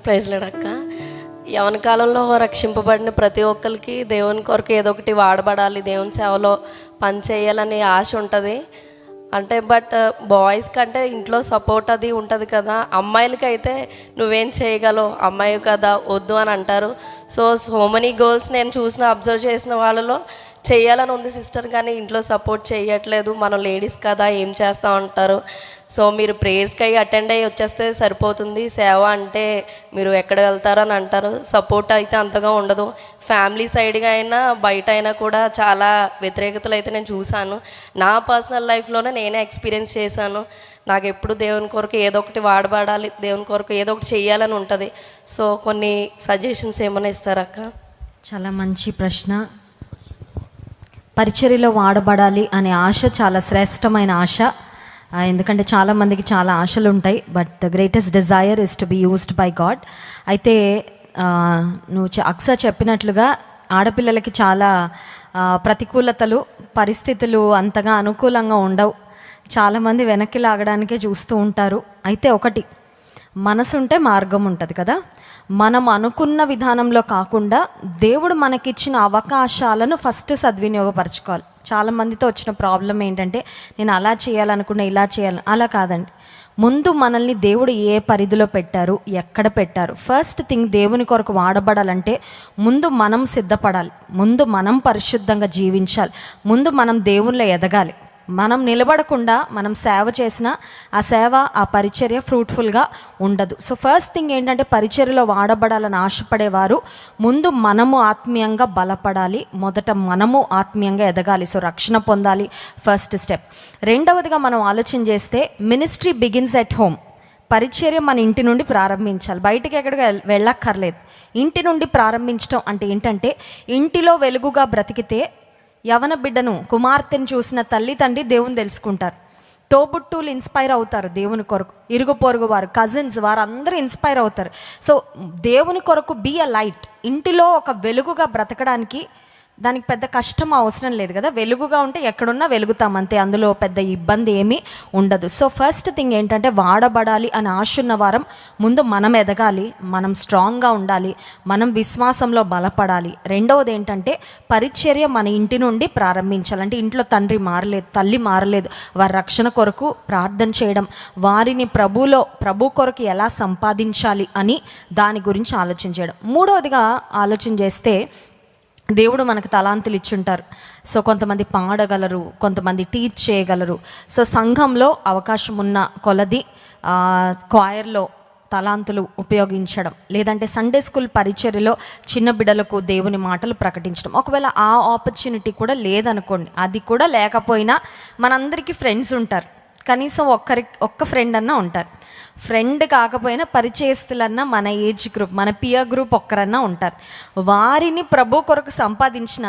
ప్రైజ్లాడక్క. యవన కాలంలో రక్షింపబడిన ప్రతి ఒక్కరికి దేవుని కొరకు ఏదో ఒకటి వాడబడాలి, దేవుని సేవలో పని చేయాలనే ఆశ ఉంటుంది. అంటే బట్ బాయ్స్ కంటే ఇంట్లో సపోర్ట్ అది ఉంటుంది కదా. అమ్మాయిలకి అయితే నువ్వేం చేయగలవు, అమ్మాయి కదా వద్దు అని అంటారు. సో మెనీ గర్ల్స్ నేను అబ్జర్వ్ చేసిన వాళ్ళలో చేయాలని ఉంది సిస్టర్, కానీ ఇంట్లో సపోర్ట్ చేయట్లేదు. మనం లేడీస్ కదా ఏం చేస్తూ ఉంటారు. సో మీరు ప్రేయర్స్కి అటెండ్ అయ్యి వచ్చేస్తే సరిపోతుంది, సేవ అంటే మీరు ఎక్కడ వెళ్తారో అని అంటారు. సపోర్ట్ అయితే అంతగా ఉండదు. ఫ్యామిలీ సైడ్గా అయినా బయట అయినా కూడా చాలా వ్యతిరేకతలు అయితే నేను చూశాను. నా పర్సనల్ లైఫ్లోనే నేనే ఎక్స్పీరియన్స్ చేశాను. నాకు ఎప్పుడు దేవుని కొరకు ఏదో ఒకటి వాడబడాలి, దేవుని కొరకు ఏదో ఒకటి చేయాలని ఉంటుంది. సో కొన్ని సజెషన్స్ ఏమైనా ఇస్తారక్క? చాలా మంచి ప్రశ్న. పరిచర్యలో వాడబడాలి అనే ఆశ చాలా శ్రేష్టమైన ఆశ. ఎందుకంటే చాలామందికి చాలా ఆశలు ఉంటాయి, but the greatest Dzire is to be used by God. అయితే నువ్వు అక్సర్ చెప్పినట్లుగా ఆడపిల్లలకి చాలా ప్రతికూలతలు, పరిస్థితులు అంతగా అనుకూలంగా ఉండవు. చాలామంది వెనక్కి లాగడానికే చూస్తూ ఉంటారు. అయితే ఒకటి, మనసుంటే మార్గం ఉంటుంది కదా. మనం అనుకున్న విధానంలో కాకుండా దేవుడు మనకిచ్చిన అవకాశాలను ఫస్ట్ సద్వినియోగపరచుకోవాలి. చాలామందితో వచ్చిన ప్రాబ్లం ఏంటంటే, నేను అలా చేయాలనుకున్నా, ఇలా చేయాలని. అలా కాదండి. ముందు మనల్ని దేవుడు ఏ పరిధిలో పెట్టారు, ఎక్కడ పెట్టారు. ఫస్ట్ థింగ్, దేవుని కొరకు వాడబడాలంటే ముందు మనం సిద్ధపడాలి, ముందు మనం పరిశుద్ధంగా జీవించాలి, ముందు మనం దేవునిలో ఎదగాలి. మనం నిలబడకుండా మనం సేవ చేసినా ఆ సేవ, ఆ పరిచర్య ఫ్రూట్ఫుల్గా ఉండదు. సో ఫస్ట్ థింగ్ ఏంటంటే, పరిచర్యలో వాడబడాలని ఆశపడేవారు ముందు మనము ఆత్మీయంగా బలపడాలి, మొదట మనము ఆత్మీయంగా ఎదగాలి. సో రక్షణ పొందాలి, ఫస్ట్ స్టెప్. రెండవదిగా మనం ఆలోచన చేస్తే, మినిస్ట్రీ బిగిన్స్ ఎట్ హోమ్. పరిచర్య మన ఇంటి నుండి ప్రారంభించాలి, బయటికి ఎక్కడికి వెళ్ళక్కర్లేదు. ఇంటి నుండి ప్రారంభించడం అంటే ఏంటంటే, ఇంటిలో వెలుగుగా బ్రతికితే యవన బిడ్డను, కుమార్తెను చూసిన తల్లి తండ్రి దేవుని తెలుసుకుంటారు. తోబుట్టువులు ఇన్స్పైర్ అవుతారు దేవుని కొరకు, ఇరుగు పొరుగు వారు, కజిన్స్, వారందరూ ఇన్స్పైర్ అవుతారు. సో దేవుని కొరకు బీ అ లైట్. ఇంటిలో ఒక వెలుగుగా బ్రతకడానికి దానికి పెద్ద కష్టం అవసరం లేదు కదా. వెలుగుగా ఉంటే ఎక్కడున్నా వెలుగుతాం అంతే, అందులో పెద్ద ఇబ్బంది ఏమీ ఉండదు. సో ఫస్ట్ థింగ్ ఏంటంటే, వాడబడాలి అని ఆశ ఉన్న వారం ముందు మనం ఎదగాలి, మనం స్ట్రాంగ్గా ఉండాలి, మనం విశ్వాసంలో బలపడాలి. రెండవది ఏంటంటే, పరిచర్య మన ఇంటి నుండి ప్రారంభించాలంటే, ఇంట్లో తండ్రి మారలేదు, తల్లి మారలేదు, వారి రక్షణ కొరకు ప్రార్థన చేయడం, వారిని ప్రభు కొరకు ఎలా సంపాదించాలి అని దాని గురించి ఆలోచన చేయడం. మూడవదిగా ఆలోచన చేస్తే, దేవుడు మనకు తలాంతులు ఇచ్చుంటారు. సో కొంతమంది పాడగలరు, కొంతమంది టీచ్ చేయగలరు. సో సంఘంలో అవకాశం ఉన్న కొలది క్వాయర్లో తలాంతులు ఉపయోగించడం, లేదంటే సండే స్కూల్ పరిచర్యలో చిన్న బిడ్డలకు దేవుని మాటలు ప్రకటించడం. ఒకవేళ ఆ ఆపర్చునిటీ కూడా లేదనుకోండి, అది కూడా లేకపోయినా మనందరికీ ఫ్రెండ్స్ ఉంటారు, కనీసం ఒక్క ఫ్రెండ్ అన్నా ఉంటారు. ఫ్రెండ్ కాకపోయినా పరిచయస్తులన్నా మన ఏజ్ గ్రూప్, మన పియర్ గ్రూప్ ఒక్కరన్నా ఉంటారు. వారిని ప్రభు కొరకు సంపాదించిన,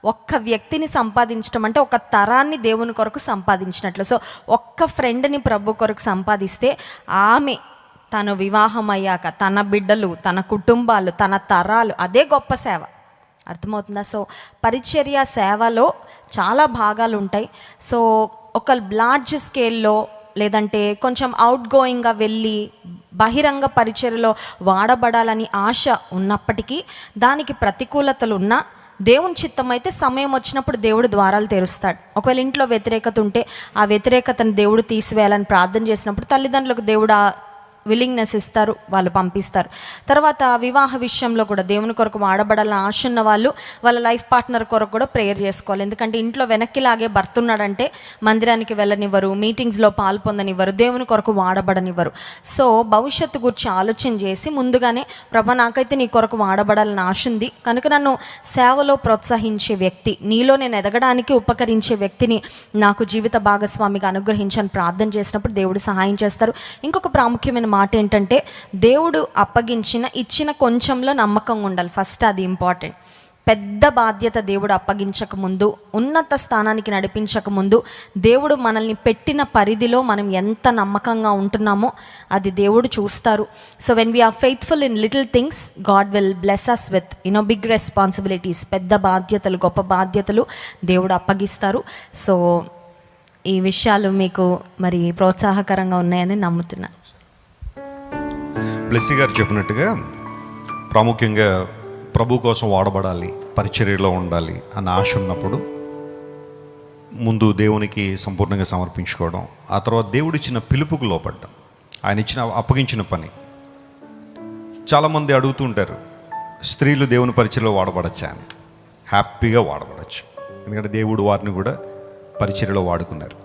ఒక్క వ్యక్తిని సంపాదించడం అంటే ఒక తరాన్ని దేవుని కొరకు సంపాదించినట్లు. సో ఒక్క ఫ్రెండ్ని ప్రభు కొరకు సంపాదిస్తే ఆమె తను వివాహం అయ్యాక తన బిడ్డలు, తన కుటుంబాలు, తన తరాలు, అదే గొప్ప సేవ. అర్థమవుతుందా? సో పరిచర్య సేవలో చాలా భాగాలు ఉంటాయి. సో ఒక లార్జ్ స్కేల్లో, లేదంటే కొంచెం అవుట్ గోయింగ్గా వెళ్ళి బహిరంగ పరిచర్యలో వాడబడాలని ఆశ ఉన్నప్పటికీ దానికి ప్రతికూలతలు ఉన్నా, దేవుని చిత్తం అయితే సమయం వచ్చినప్పుడు దేవుడు ద్వారాలు తెరుస్తాడు. ఒకవేళ ఇంట్లో వ్యతిరేకత ఉంటే ఆ వ్యతిరేకతను దేవుడు తీసివేయాలని ప్రార్థన చేసినప్పుడు తల్లిదండ్రులకు దేవుడు విల్లింగ్నెస్ ఇస్తారు, వాళ్ళు పంపిస్తారు. తర్వాత వివాహ విషయంలో కూడా దేవుని కొరకు వాడబడాలని ఆశ ఉన్న వాళ్ళు వాళ్ళ లైఫ్ పార్ట్నర్ కొరకు కూడా ప్రేయర్ చేసుకోవాలి. ఎందుకంటే ఇంట్లో వెనక్కి లాగే భర్త ఉన్నాడంటే మందిరానికి వెళ్ళనివ్వరు, మీటింగ్స్లో పాల్పొందనివ్వరు, దేవుని కొరకు వాడబడనివ్వరు. సో భవిష్యత్తు గురించి ఆలోచన చేసి ముందుగానే, ప్రభా నాకైతే నీ కొరకు వాడబడాలని ఆశ ఉంది కనుక నన్ను సేవలో ప్రోత్సహించే వ్యక్తి, నీలో నేను ఎదగడానికి ఉపకరించే వ్యక్తిని నాకు జీవిత భాగస్వామిగా అనుగ్రహించని ప్రార్థన చేసినప్పుడు దేవుడు సహాయం చేస్తారు. ఇంకొక ప్రాముఖ్యమైన మాట ఏంటంటే, దేవుడు ఇచ్చిన కొంచెంలో నమ్మకం ఉండాలి. ఫస్ట్ అది ఇంపార్టెంట్. పెద్ద బాధ్యత దేవుడు అప్పగించక ముందు, ఉన్నత స్థానానికి నడిపించక ముందు, దేవుడు మనల్ని పెట్టిన పరిధిలో మనం ఎంత నమ్మకంగా ఉంటున్నామో అది దేవుడు చూస్తారు. So when we are faithful in little things, God will bless us with big responsibilities. పెద్ద బాధ్యతలు, గొప్ప బాధ్యతలు దేవుడు అప్పగిస్తారు. సో ఈ విషయాలు మీకు మరి ప్రోత్సాహకరంగా ఉన్నాయని నమ్ముతున్నాను. బ్లెస్సీ గారు చెప్పినట్టుగా ప్రాముఖ్యంగా ప్రభు కోసం వాడబడాలి, పరిచర్యలో ఉండాలి అన్న ఆశ ఉన్నప్పుడు ముందు దేవునికి సంపూర్ణంగా సమర్పించుకోవడం, ఆ తర్వాత దేవుడిచ్చిన పిలుపుకు లోపడ్డం, ఆయన ఇచ్చిన అప్పగించిన పని. చాలామంది అడుగుతూ ఉంటారు, స్త్రీలు దేవుని పరిచర్యలో వాడబడచ్చా అని. హ్యాపీగా వాడబడచ్చు, ఎందుకంటే దేవుడు వారిని కూడా పరిచర్యలో వాడుకున్నారు.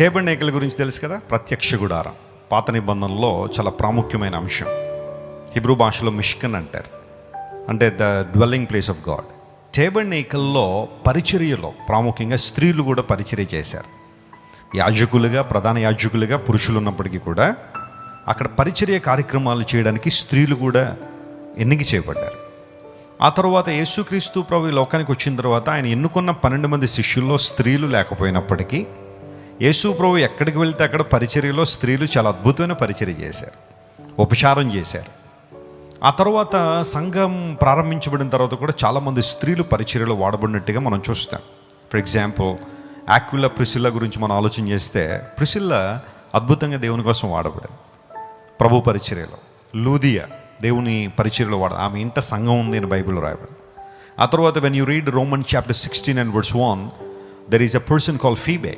టేబర్నేకల్ గురించి తెలుసు కదా, ప్రత్యక్ష గుడారం పాత నిబంధనలో చాలా ప్రాముఖ్యమైన అంశం. హిబ్రూ భాషలో మిష్కన్ అంటారు, అంటే the dwelling place of God. టేబర్నేకల్లో పరిచర్యలో ప్రాముఖ్యంగా స్త్రీలు కూడా పరిచర్య చేశారు. యాజకులుగా, ప్రధాన యాజకులుగా పురుషులు ఉన్నప్పటికీ కూడా అక్కడ పరిచర్య కార్యక్రమాలు చేయడానికి స్త్రీలు కూడా ఎన్నిక చేయబడ్డారు. ఆ తర్వాత యేసుక్రీస్తు ప్రభు ఈ లోకానికి వచ్చిన తర్వాత ఆయన ఎన్నుకున్న 12 మంది శిష్యుల్లో స్త్రీలు లేకపోయినప్పటికీ యేసు ప్రభు ఎక్కడికి వెళ్తే అక్కడ పరిచర్యలో స్త్రీలు చాలా అద్భుతమైన పరిచర్య చేశారు, ఉపచారం చేశారు. ఆ తర్వాత సంఘం ప్రారంభించబడిన తర్వాత కూడా చాలామంది స్త్రీలు పరిచర్యలో వాడబడినట్టుగా మనం చూస్తాం. ఫర్ ఎగ్జాంపుల్ ఆక్విలా, ప్రిసిల్లా గురించి మనం ఆలోచన చేస్తే, ప్రిసిల్లా అద్భుతంగా దేవుని కోసం వాడబడింది ప్రభు పరిచర్యలో. లూదియా దేవుని పరిచర్యలో ఆమె ఇంట సంఘం ఉంది అని బైబిల్లో రాయబడింది. ఆ తర్వాత when you read Roman chapter 16 and verse 1, there is a person call Phoebe.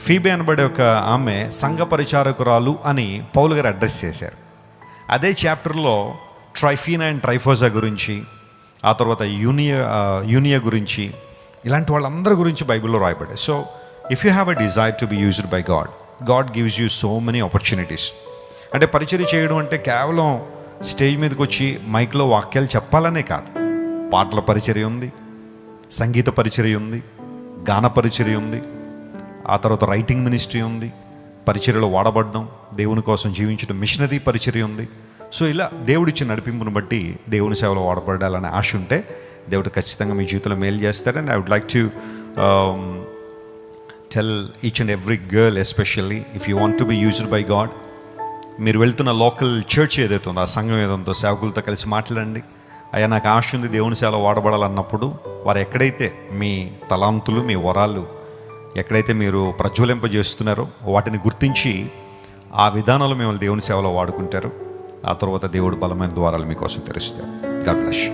Phoebe అనబడే ఒక ఆమె సంఘ పరిచారకురాలు అని పౌలు గారు అడ్రస్ చేశారు. అదే చాప్టర్లో ట్రైఫీనా అండ్ ట్రైఫోజా గురించి, ఆ తర్వాత యూనియా గురించి, ఇలాంటి వాళ్ళందరి గురించి బైబిల్లో రాయబడ్డాయి. So if you have a desire to be used by God, God gives you so many opportunities. అంటే పరిచర్య చేయడం అంటే కేవలం స్టేజ్ మీదకి వచ్చి మైక్లో వాక్యాలు చెప్పాలనే కాదు. పాటల పరిచర్య ఉంది, సంగీత పరిచర్య ఉంది, గాన పరిచర్య ఉంది, ఆ తర్వాత రైటింగ్ మినిస్ట్రీ ఉంది, పరిచర్యలో వాడబడడం, దేవుని కోసం జీవించడం, మిషనరీ పరిచర్య ఉంది. సో ఇలా దేవుడిచ్చిన నడిపింపును బట్టి దేవుని సేవలో వాడబడాలనే ఆశ ఉంటే దేవుడు ఖచ్చితంగా మీ జీవితంలో మేలు చేస్తాడు. And I would like to tell each and every girl especially, if you want to be used by God, మీరు వెళ్తున్న లోకల్ చర్చ్ ఏదైతే ఉందో, ఆ సంఘం ఏదంతో సేవకులతో కలిసి మాట్లాడండి. అయ్యా నాకు ఆశ ఉంది దేవుని సేవలో వాడబడాలన్నప్పుడు వారు ఎక్కడైతే మీ తలాంతులు, మీ వరాలు ఎక్కడైతే మీరు ప్రజ్వలింపజేస్తున్నారో వాటిని గుర్తించి ఆ విధానాలు మిమ్మల్ని దేవుని సేవలో వాడుకుంటారు. ఆ తర్వాత దేవుడు బలమైన ద్వారాలు మీకోసం తెరుస్తారు. God bless you.